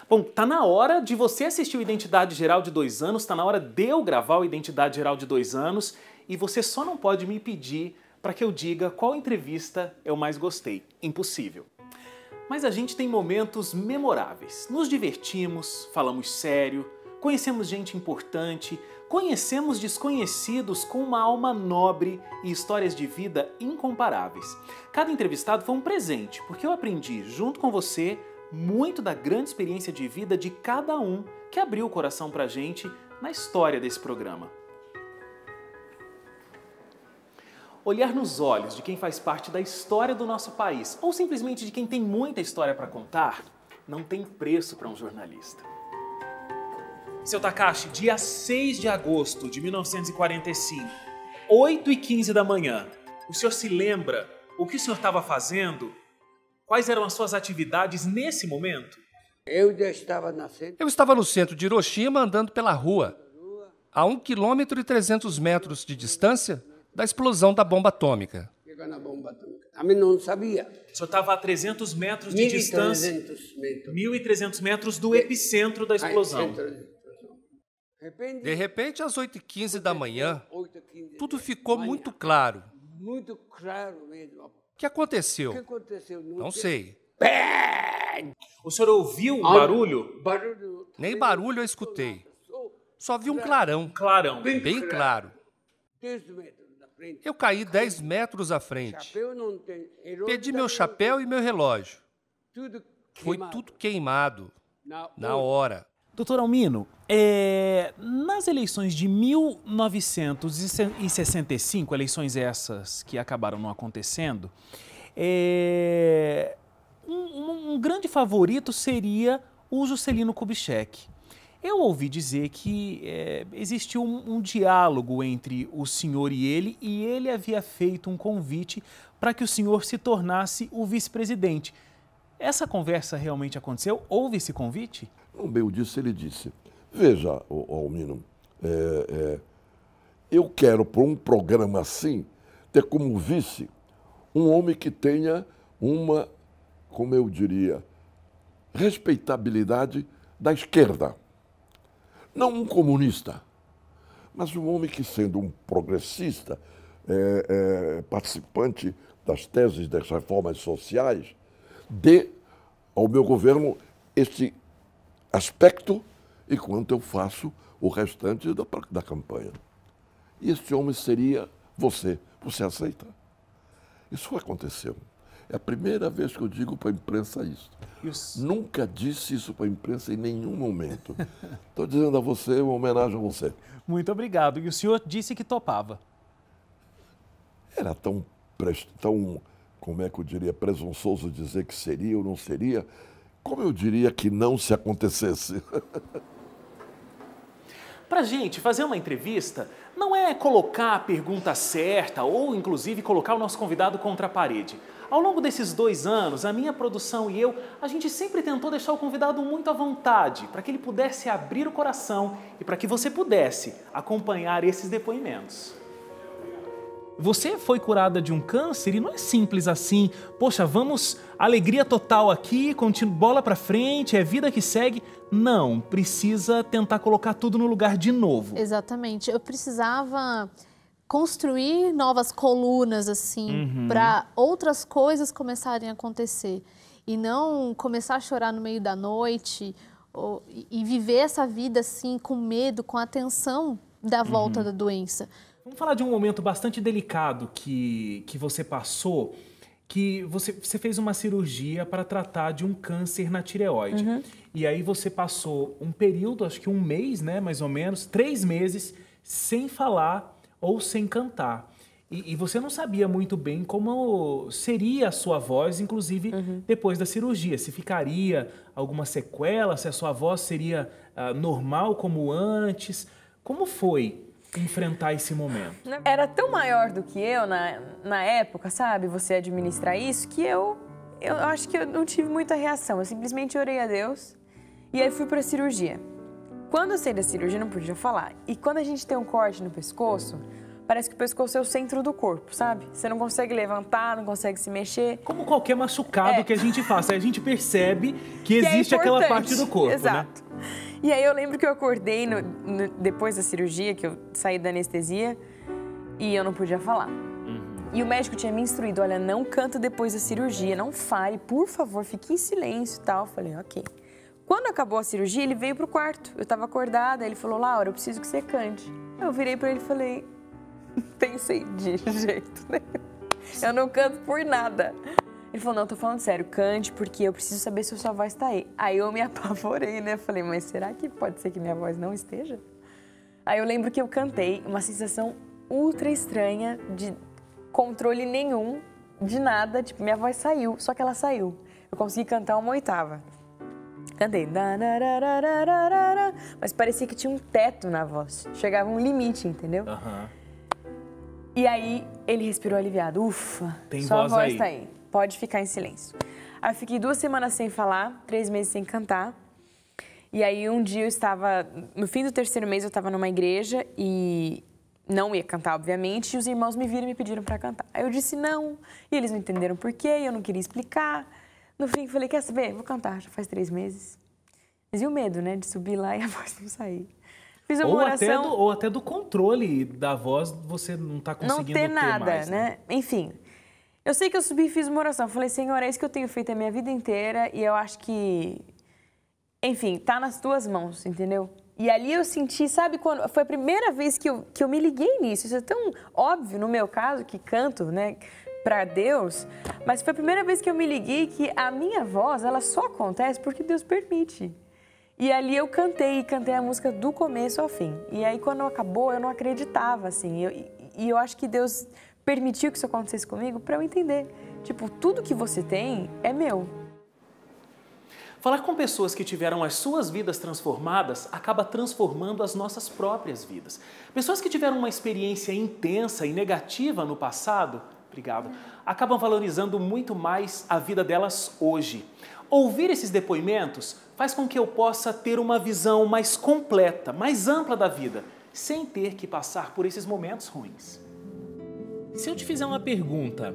Bom, tá na hora de você assistir o Identidade Geral de 2 anos, tá na hora de eu gravar o Identidade Geral de 2 anos e você só não pode me pedir para que eu diga qual entrevista eu mais gostei. Impossível. Mas a gente tem momentos memoráveis. Nos divertimos, falamos sério, conhecemos gente importante, conhecemos desconhecidos com uma alma nobre e histórias de vida incomparáveis. Cada entrevistado foi um presente, porque eu aprendi, junto com você, muito da grande experiência de vida de cada um que abriu o coração pra gente na história desse programa. Olhar nos olhos de quem faz parte da história do nosso país, ou simplesmente de quem tem muita história para contar, não tem preço para um jornalista. Seu Takashi, dia 6 de agosto de 1945, 8h15 da manhã, o senhor se lembra o que o senhor estava fazendo? Quais eram as suas atividades nesse momento? Eu já estava nascendo. Eu estava no centro de Hiroshima andando pela rua, a 1,3 km de distância da explosão da bomba atômica. Também não sabia. O senhor estava a 300 metros de distância, 1.300 metros do epicentro da explosão. De repente, às 8h15 da manhã, tudo ficou muito claro. Muito claro mesmo. O que aconteceu? Não sei. O senhor ouviu o barulho? Nem barulho eu escutei. Só vi um clarão. Clarão. Bem claro. 10 metros da frente. Eu caí 10 metros à frente. Perdi meu chapéu e meu relógio. Foi tudo queimado. Na hora. Doutor Almino, nas eleições de 1965, eleições essas que acabaram não acontecendo, um grande favorito seria o Juscelino Kubitschek. Eu ouvi dizer que existiu um diálogo entre o senhor e ele havia feito um convite para que o senhor se tornasse o vice-presidente. Essa conversa realmente aconteceu? Houve esse convite? No meio disso ele disse, veja, Almino, eu quero, por um programa assim, ter como vice um homem que tenha uma, como eu diria, respeitabilidade da esquerda. Não um comunista, mas um homem que, sendo um progressista, participante das teses das reformas sociais, dê ao meu governo este aspecto enquanto eu faço o restante da campanha. E este homem seria você. Você aceita? Isso aconteceu. É a primeira vez que eu digo para a imprensa isso. Nunca disse isso para a imprensa em nenhum momento. Estou dizendo a você, uma homenagem a você. Muito obrigado. E o senhor disse que topava. Era tão, como é que eu diria, presunçoso dizer que seria ou não seria, como eu diria que não se acontecesse. Pra gente fazer uma entrevista, não é colocar a pergunta certa ou, inclusive, colocar o nosso convidado contra a parede. Ao longo desses 2 anos, a minha produção e eu, a gente sempre tentou deixar o convidado muito à vontade, para que ele pudesse abrir o coração e para que você pudesse acompanhar esses depoimentos. Você foi curada de um câncer e não é simples assim. Poxa, vamos, alegria total aqui, bola pra frente, é vida que segue. Não, precisa tentar colocar tudo no lugar de novo. Exatamente. Eu precisava construir novas colunas, assim, para outras coisas começarem a acontecer. E não começar a chorar no meio da noite e viver essa vida, assim, com medo, com a tensão da volta da doença. Vamos falar de um momento bastante delicado que você passou, que você fez uma cirurgia para tratar de um câncer na tireoide. E aí você passou um período, acho que 1 mês, né, mais ou menos, 3 meses, sem falar ou sem cantar. E você não sabia muito bem como seria a sua voz, inclusive depois da cirurgia. Se ficaria alguma sequela, se a sua voz seria normal como antes. Como foi enfrentar esse momento? Era tão maior do que eu na época, sabe? Você administrar isso, que eu acho que eu não tive muita reação. Eu simplesmente orei a Deus e aí fui pra cirurgia. Quando eu saí da cirurgia, eu não podia falar. E quando a gente tem um corte no pescoço, parece que o pescoço é o centro do corpo, sabe? Você não consegue levantar, não consegue se mexer. Como qualquer machucado que a gente faça, aí a gente percebe que existe aquela parte do corpo, exato. Né? E aí eu lembro que eu acordei depois da cirurgia, que eu saí da anestesia, e eu não podia falar. E o médico tinha me instruído, olha, não canta depois da cirurgia, não fale, por favor, fique em silêncio e tal. Eu falei, ok. Quando acabou a cirurgia, ele veio pro quarto. Eu estava acordada, ele falou, Laura, eu preciso que você cante. Eu virei para ele e falei, pensei de jeito nenhum. Eu não canto por nada. Ele falou, não, tô falando sério, cante, porque eu preciso saber se a sua voz tá aí. Aí eu me apavorei, né? Falei, mas será que pode ser que minha voz não esteja? Aí eu lembro que eu cantei, uma sensação ultra estranha, de controle nenhum, de nada, tipo, minha voz saiu, só que ela saiu. Eu consegui cantar uma oitava. Cantei, mas parecia que tinha um teto na voz, chegava um limite, entendeu? E aí ele respirou aliviado, ufa, sua voz tá aí, pode ficar em silêncio. Aí eu fiquei 2 semanas sem falar, 3 meses sem cantar. E aí um dia eu estava, no fim do 3º mês eu estava numa igreja e não ia cantar, obviamente, e os irmãos me viram e me pediram para cantar. Aí eu disse não, e eles não entenderam por quê, e eu não queria explicar. No fim, eu falei, quer saber? Vou cantar, já faz 3 meses. Mas e o medo, né, de subir lá e a voz não sair. Fiz uma oração... Ou até do controle da voz, você não está conseguindo ter nada, mais, né? Enfim, eu sei que eu subi e fiz uma oração. Falei, Senhor, é isso que eu tenho feito a minha vida inteira e eu acho que, enfim, tá nas tuas mãos, entendeu? E ali eu senti, sabe, quando foi a primeira vez que eu me liguei nisso. Isso é tão óbvio no meu caso, que canto, né, para Deus, mas foi a primeira vez que eu me liguei que a minha voz, ela só acontece porque Deus permite. E ali eu cantei a música do começo ao fim. E aí quando acabou, eu não acreditava, assim. E eu acho que Deus permitiu que isso acontecesse comigo para eu entender. Tipo, tudo que você tem é meu. Falar com pessoas que tiveram as suas vidas transformadas acaba transformando as nossas próprias vidas. Pessoas que tiveram uma experiência intensa e negativa no passado, acabam valorizando muito mais a vida delas hoje. Ouvir esses depoimentos faz com que eu possa ter uma visão mais completa, mais ampla da vida, sem ter que passar por esses momentos ruins. Se eu te fizer uma pergunta,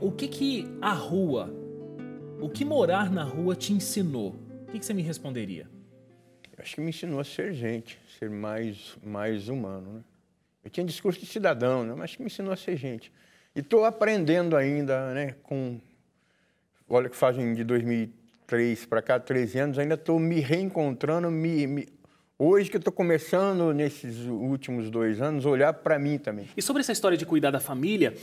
o que a rua, o que morar na rua te ensinou? O que você me responderia? Eu acho que me ensinou a ser gente, ser mais humano, né? Eu tinha discurso de cidadão, né? Mas acho que me ensinou a ser gente. E estou aprendendo ainda, né? Olha que fazem de 2003 para cá, 13 anos, ainda estou me reencontrando, hoje que eu estou começando, nesses últimos 2 anos, olhar para mim também. E sobre essa história de cuidar da família,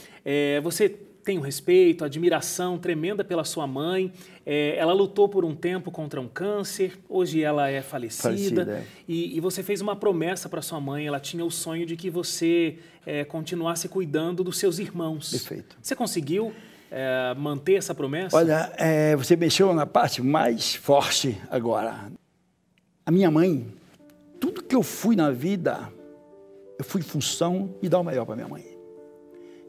você tem um respeito, admiração tremenda pela sua mãe. Ela lutou por um tempo contra um câncer, hoje ela é falecida. E você fez uma promessa para sua mãe, ela tinha o sonho de que você continuasse cuidando dos seus irmãos. Perfeito. Você conseguiu manter essa promessa? Olha, você mexeu na parte mais forte agora. A minha mãe, tudo que eu fui na vida, eu fui em função de dar o melhor para minha mãe.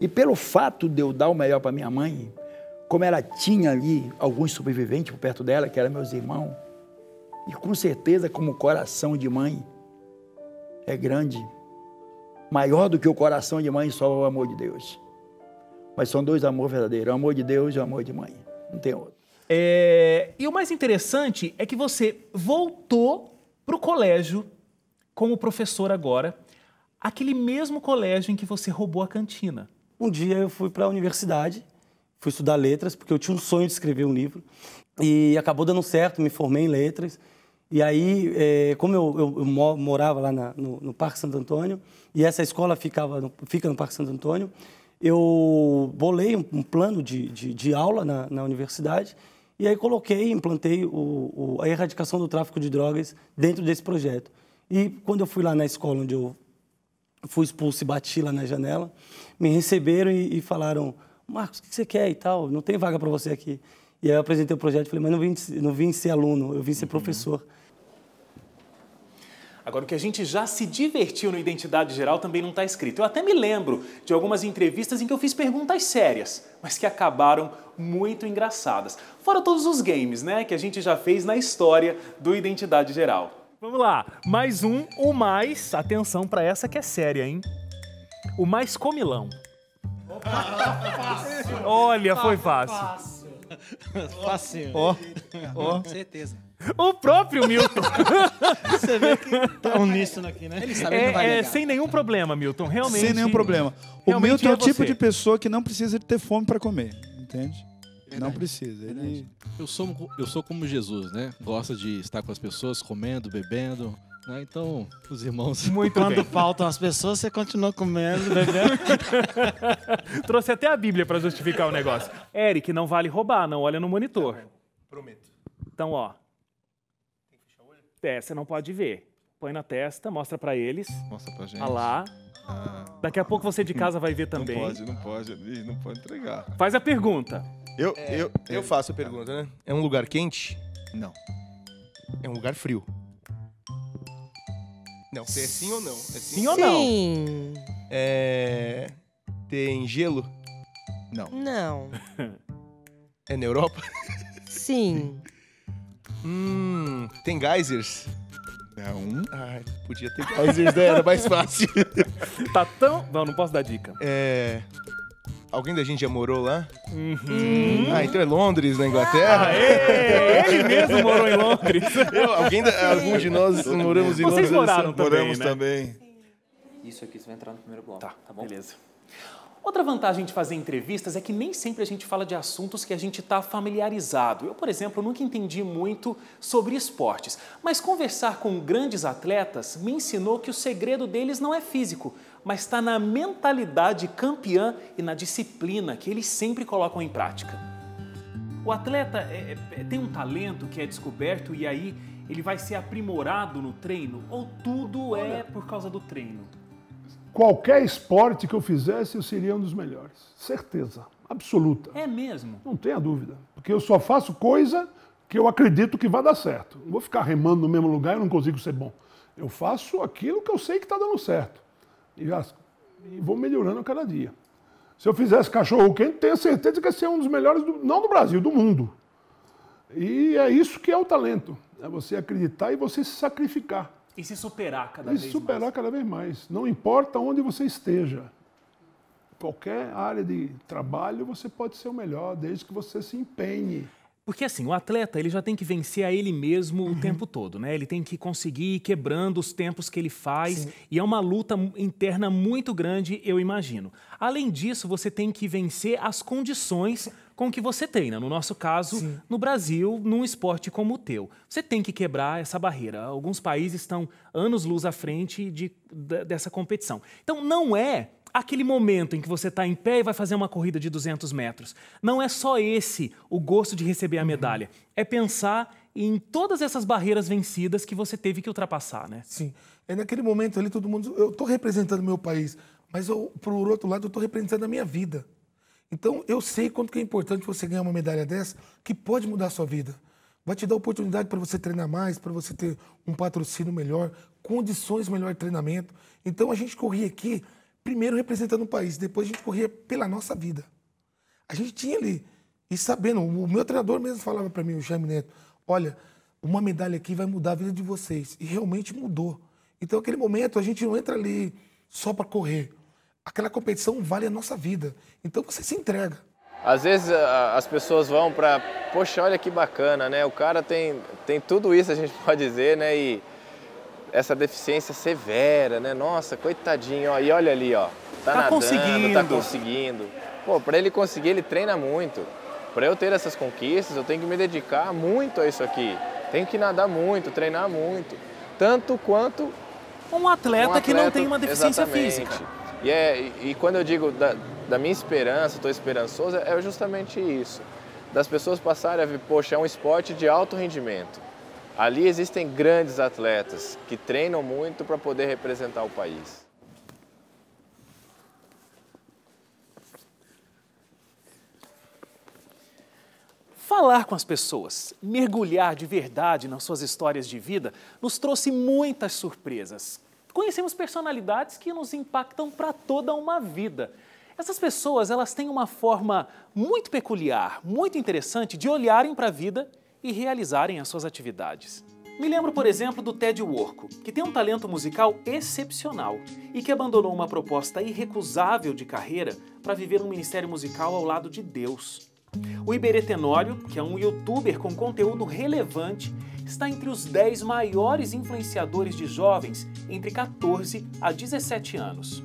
E pelo fato de eu dar o melhor para minha mãe, como ela tinha ali alguns sobreviventes por perto dela, que eram meus irmãos, e com certeza como o coração de mãe é grande, maior do que o coração de mãe, só o amor de Deus. Mas são 2 amores verdadeiros, o amor de Deus e o amor de mãe, não tem outro. E o mais interessante é que você voltou para o colégio como professor agora, aquele mesmo colégio em que você roubou a cantina. Um dia eu fui para a universidade, fui estudar letras, porque eu tinha um sonho de escrever um livro. E acabou dando certo, me formei em letras. E aí, como eu morava lá no Parque Santo Antônio, e essa escola fica no Parque Santo Antônio, eu bolei um plano de aula na universidade, e aí implantei a erradicação do tráfico de drogas dentro desse projeto. E quando eu fui lá na escola onde eu fui expulso e bati lá na janela, me receberam e falaram, Marcos, o que você quer e tal? Não tem vaga para você aqui. E aí eu apresentei o projeto e falei, mas não vim ser aluno, eu vim ser professor. Agora, o que a gente já se divertiu no Identidade Geral também não está escrito. Eu até me lembro de algumas entrevistas em que eu fiz perguntas sérias, mas que acabaram muito engraçadas. Fora todos os games, né, que a gente já fez na história do Identidade Geral. Vamos lá, mais um ou mais. Atenção para essa que é séria, hein? O mais comilão. Olha, foi fácil. Fácil. Ó. Certeza. O próprio Milton. Você vê que tá uníssono aqui, né? Ele sabe que não vai negar. Sem nenhum problema, Milton. Realmente. Sem nenhum problema. O realmente Milton é o tipo você. de pessoa que não precisa de ter fome para comer, entende? Não precisa. Ele... Eu sou como Jesus, né? Gosta de estar com as pessoas, comendo, bebendo. Né? Então, os irmãos... Quando faltam as pessoas, você continua comendo, bebendo. Trouxe até a Bíblia para justificar o negócio. Eric, não vale roubar, não olha no monitor. Prometo. Então, ó. Você não pode ver. Põe na testa, mostra pra eles. Mostra pra gente. Olha lá. Daqui a pouco você de casa vai ver também. Não pode entregar. Faz a pergunta. Eu faço a pergunta, né? É um lugar quente? Não. É um lugar frio? Não, se é sim ou não? Sim ou não? Sim. Tem gelo? Não. Não. É na Europa? Sim. Tem geysers? Não. Ah, podia ter geysers, né? Era mais fácil. Tá tão... Não posso dar dica. Alguém da gente já morou lá? Então é Londres, na Inglaterra? Ele mesmo morou em Londres. Algum de nós moramos em Londres? Vocês moraram também, Moramos né? também. Isso aqui você vai entrar no primeiro bloco, tá bom? Beleza. Outra vantagem de fazer entrevistas é que nem sempre a gente fala de assuntos que a gente está familiarizado. Eu, por exemplo, nunca entendi muito sobre esportes, mas conversar com grandes atletas me ensinou que o segredo deles não é físico, mas está na mentalidade campeã e na disciplina que eles sempre colocam em prática. O atleta tem um talento que é descoberto e aí ele vai ser aprimorado no treino ou tudo é por causa do treino? Qualquer esporte que eu fizesse, eu seria um dos melhores. Certeza, absoluta. É mesmo? Não tenha dúvida. Porque eu só faço coisa que eu acredito que vai dar certo. Não vou ficar remando no mesmo lugar e não consigo ser bom. Eu faço aquilo que eu sei que está dando certo. E vou melhorando a cada dia. Se eu fizesse cachorro quente, tenho certeza que ia ser um dos melhores, não do Brasil, do mundo. E é isso que é o talento. É você acreditar e você se sacrificar. E se superar cada vez mais. E se superar cada vez mais. Não importa onde você esteja. Qualquer área de trabalho você pode ser o melhor, desde que você se empenhe. Porque assim, o atleta ele já tem que vencer a ele mesmo o tempo todo, né? Ele tem que conseguir ir quebrando os tempos que ele faz. Sim. E é uma luta interna muito grande, eu imagino. Além disso, você tem que vencer as condições com que você treina. No nosso caso, sim, no Brasil, num esporte como o teu. Você tem que quebrar essa barreira. Alguns países estão anos-luz à frente dessa competição. Então, não é aquele momento em que você está em pé e vai fazer uma corrida de 200 metros. Não é só esse o gosto de receber a medalha. É pensar em todas essas barreiras vencidas que você teve que ultrapassar, né? Sim. É naquele momento ali, todo mundo... Eu estou representando meu país, mas por outro lado, eu estou representando a minha vida. Então, eu sei quanto que é importante você ganhar uma medalha dessa, que pode mudar a sua vida. Vai te dar oportunidade para você treinar mais, para você ter um patrocínio melhor, condições melhor de treinamento. Então, a gente corria aqui, primeiro representando o país, depois a gente corria pela nossa vida. A gente tinha ali, e sabendo, o meu treinador mesmo falava para mim, o Jaime Neto, olha, uma medalha aqui vai mudar a vida de vocês. E realmente mudou. Então, naquele momento, a gente não entra ali só para correr. Aquela competição vale a nossa vida. Então, você se entrega. Às vezes as pessoas vão para, poxa, olha que bacana, né? O cara tem tudo isso, a gente pode dizer, né? E essa deficiência severa, né? Nossa, coitadinho, ó. E olha ali, ó. Tá nadando, tá conseguindo. Pô, para ele conseguir, ele treina muito. Para eu ter essas conquistas, eu tenho que me dedicar muito a isso aqui. Tenho que nadar muito, treinar muito. Tanto quanto um atleta que não tem uma deficiência física. E quando eu digo da minha esperança, estou esperançoso, é justamente isso. Das pessoas passarem a ver, poxa, é um esporte de alto rendimento. Ali existem grandes atletas que treinam muito para poder representar o país. Falar com as pessoas, mergulhar de verdade nas suas histórias de vida, nos trouxe muitas surpresas. Conhecemos personalidades que nos impactam para toda uma vida. Essas pessoas, elas têm uma forma muito peculiar, muito interessante de olharem para a vida e realizarem as suas atividades. Me lembro, por exemplo, do Ted Worco, que tem um talento musical excepcional e que abandonou uma proposta irrecusável de carreira para viver um ministério musical ao lado de Deus. O Iberê Tenório, que é um youtuber com conteúdo relevante, está entre os 10 maiores influenciadores de jovens entre 14 a 17 anos.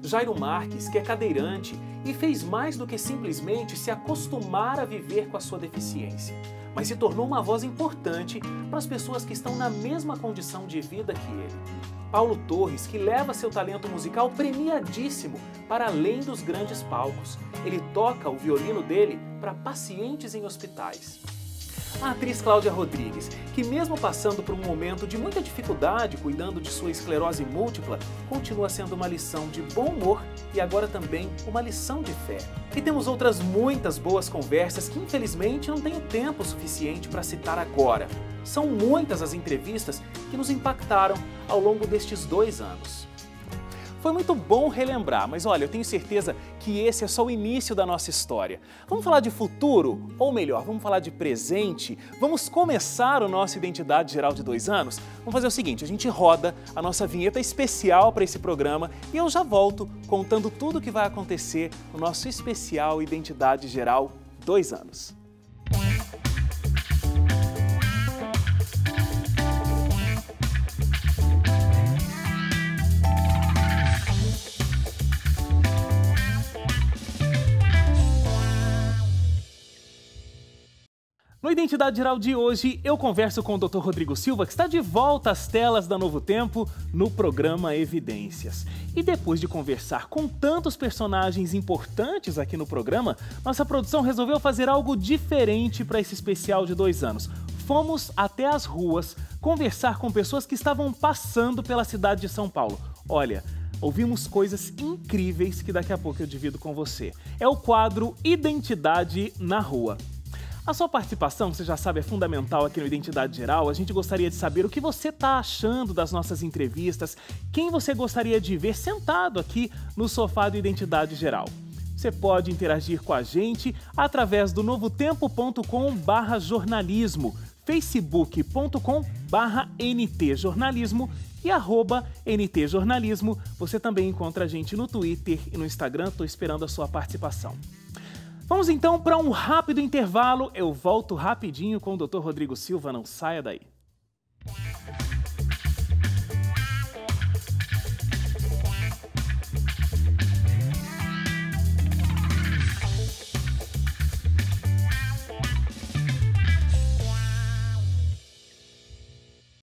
Jairo Marques, que é cadeirante e fez mais do que simplesmente se acostumar a viver com a sua deficiência, mas se tornou uma voz importante para as pessoas que estão na mesma condição de vida que ele. Paulo Torres, que leva seu talento musical premiadíssimo para além dos grandes palcos. Ele toca o violino dele para pacientes em hospitais. A atriz Cláudia Rodrigues, que mesmo passando por um momento de muita dificuldade cuidando de sua esclerose múltipla, continua sendo uma lição de bom humor e agora também uma lição de fé. E temos outras muitas boas conversas que infelizmente não tenho tempo suficiente para citar agora. São muitas as entrevistas que nos impactaram ao longo destes 2 anos. Foi muito bom relembrar, mas olha, eu tenho certeza que esse é só o início da nossa história. Vamos falar de futuro? Ou melhor, vamos falar de presente? Vamos começar o nosso Identidade Geral de 2 anos? Vamos fazer o seguinte, a gente roda a nossa vinheta especial para esse programa e eu já volto contando tudo o que vai acontecer no nosso especial Identidade Geral 2 anos. No Identidade Geral de hoje, eu converso com o Dr. Rodrigo Silva, que está de volta às telas da Novo Tempo no programa Evidências. E depois de conversar com tantos personagens importantes aqui no programa, nossa produção resolveu fazer algo diferente para esse especial de 2 anos. Fomos até as ruas conversar com pessoas que estavam passando pela cidade de São Paulo. Olha, ouvimos coisas incríveis que daqui a pouco eu divido com você. É o quadro Identidade na Rua. A sua participação, você já sabe, é fundamental aqui no Identidade Geral. A gente gostaria de saber o que você está achando das nossas entrevistas, quem você gostaria de ver sentado aqui no sofá do Identidade Geral. Você pode interagir com a gente através do novotempo.com/jornalismo, facebook.com/ntjornalismo e @ntjornalismo. Você também encontra a gente no Twitter e no Instagram. Estou esperando a sua participação. Vamos então para um rápido intervalo. Eu volto rapidinho com o Dr. Rodrigo Silva, não saia daí.